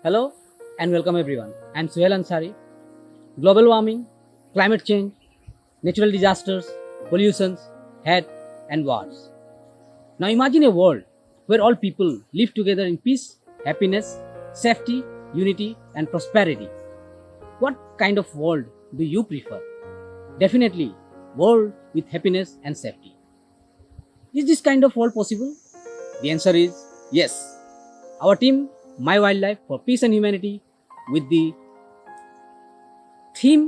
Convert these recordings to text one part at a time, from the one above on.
Hello and welcome everyone. I am Suhail Ansari. Global warming, climate change, natural disasters, pollutions, hate and wars. Now imagine a world where all people live together in peace, happiness, safety, unity and prosperity. What kind of world do you prefer? Definitely world with happiness and safety. Is this kind of world possible? The answer is yes. Our team, My Wildlife for Peace and Humanity, with the theme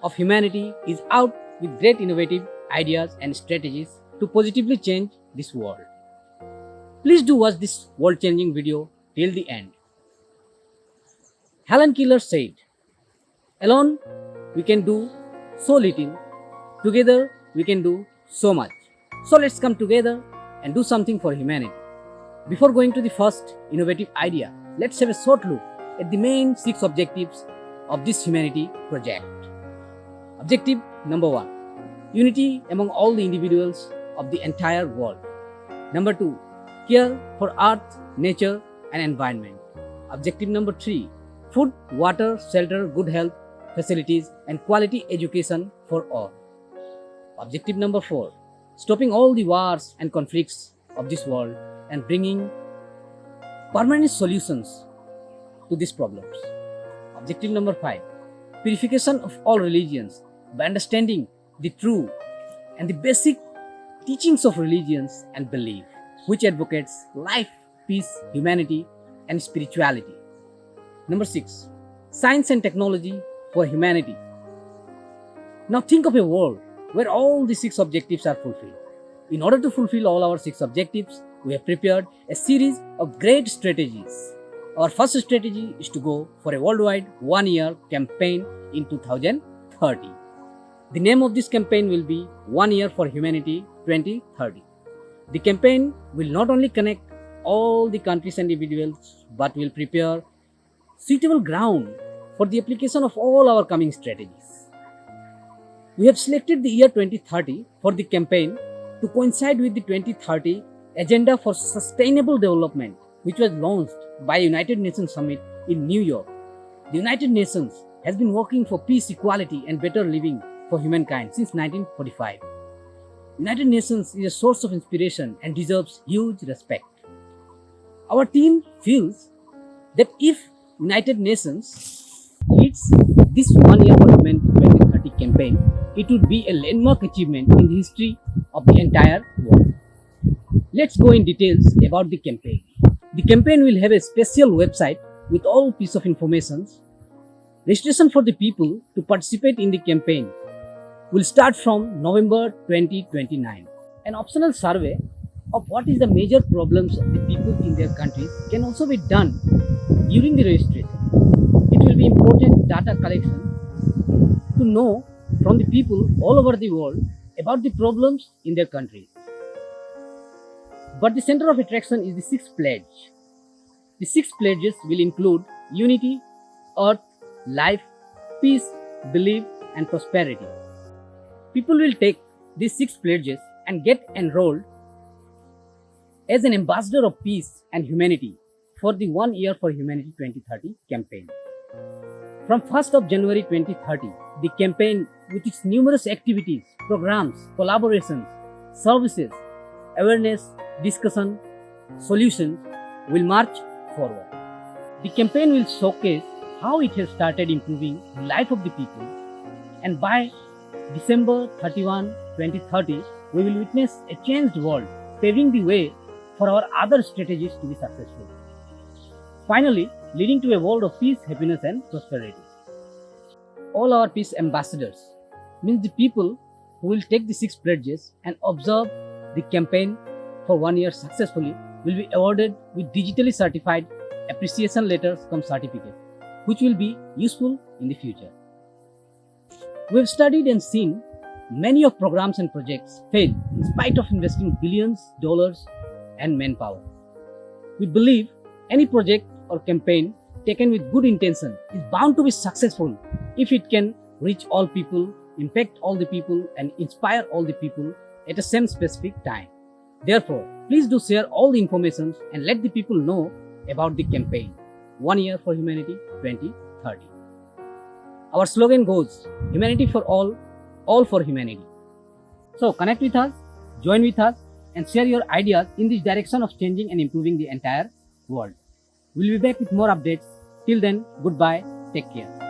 of humanity, is out with great innovative ideas and strategies to positively change this world. Please do watch this world changing video till the end. Helen Keller said, "Alone we can do so little, together we can do so much. So let's come together and do something for humanity." Before going to the first innovative idea, let's have a short look at the main 6 objectives of this humanity project. Objective number 1: unity among all the individuals of the entire world. Number 2: care for earth, nature and environment. Objective number 3: food, water, shelter, good health facilities and quality education for all. Objective number 4: stopping all the wars and conflicts of this world and bringing permanent solutions to these problems. Objective number 5: purification of all religions by understanding the true and the basic teachings of religions and belief, which advocates life, peace, humanity and spirituality. Number 6: science and technology for humanity. Now think of a world where all the 6 objectives are fulfilled. In order to fulfill all our 6 objectives, we have prepared a series of great strategies. Our first strategy is to go for a worldwide 1-year campaign in 2030. The name of this campaign will be 1 Year for Humanity 2030. The campaign will not only connect all the countries and individuals, but will prepare suitable ground for the application of all our coming strategies. We have selected the year 2030 for the campaign to coincide with the 2030 Agenda for Sustainable Development, which was launched by United Nations Summit in New York. The United Nations has been working for peace, equality and better living for humankind since 1945. United Nations is a source of inspiration and deserves huge respect. Our team feels that if United Nations leads this 1 Year for Humanity 2030 campaign, it would be a landmark achievement in the history of the entire world. Let's go in details about the campaign. The campaign will have a special website with all piece of information. Registration for the people to participate in the campaign will start from November 2029. An optional survey of what is the major problems of the people in their countries can also be done during the registration. It will be important data collection to know from the people all over the world about the problems in their countries. But the center of attraction is the 6th pledge. The 6 pledges will include unity, earth, life, peace, belief and prosperity. People will take these 6 pledges and get enrolled as an ambassador of peace and humanity for the 1 Year for Humanity 2030 campaign. From 1st of January 2030, the campaign with its numerous activities, programs, collaborations, services, awareness, discussion, solutions will march forward. The campaign will showcase how it has started improving the life of the people, and by December 31, 2030, we will witness a changed world, paving the way for our other strategies to be successful. Finally, leading to a world of peace, happiness and prosperity. All our peace ambassadors means the people who will take the 6 pledges and observe the campaign for 1 year successfully will be awarded with digitally certified appreciation letters cum certificate, which will be useful in the future. We have studied and seen many of programs and projects fail in spite of investing billions dollars and manpower. We believe any project or campaign taken with good intention is bound to be successful if it can reach all people, impact all the people and inspire all the people at the same specific time. Therefore, please do share all the information and let the people know about the campaign. 1 year for humanity 2030. Our slogan goes humanity for all for humanity. So connect with us, join with us, and share your ideas in this direction of changing and improving the entire world. We'll be back with more updates. Till then, goodbye, take care.